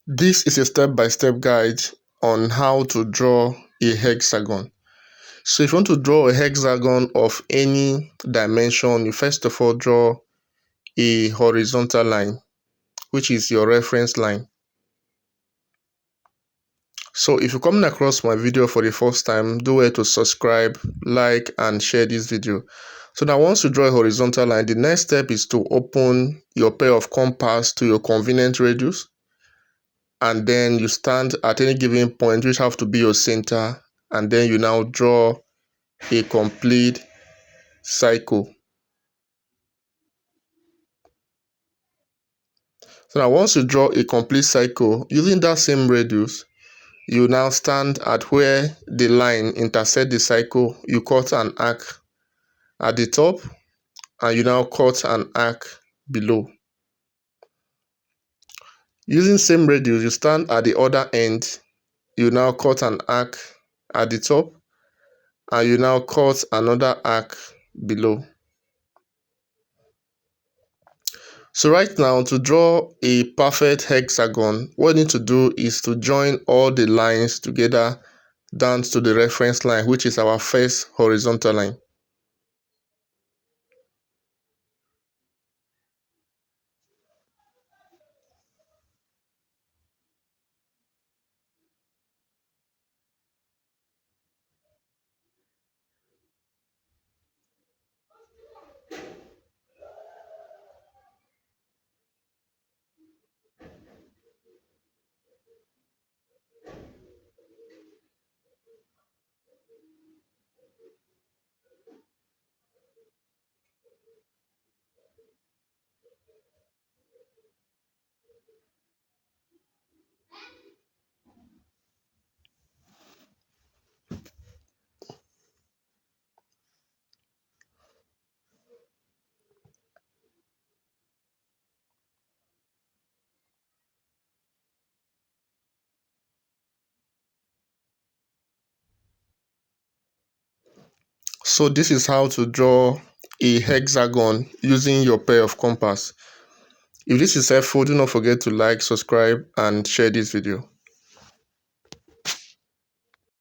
This is a step-by-step guide on how to draw a hexagon. So if you want to draw a hexagon of any dimension, you first of all draw a horizontal line, which is your reference line. So if you're coming across my video for the first time, do well to subscribe, like, and share this video. So now once you draw a horizontal line, the next step is to open your pair of compass to your convenient radius. And then you stand at any given point, which have to be your center, and then you now draw a complete cycle. So now once you draw a complete cycle using that same radius, you now stand at where the line intersects the cycle. You cut an arc at the top and you now cut an arc below. Using same radius, you stand at the other end. You now cut an arc at the top and you now cut another arc below. So right now, to draw a perfect hexagon, what you need to do is to join all the lines together down to the reference line, which is our first horizontal line. So this is how to draw a hexagon using your pair of compass. If this is helpful, do not forget to like, subscribe, and share this video.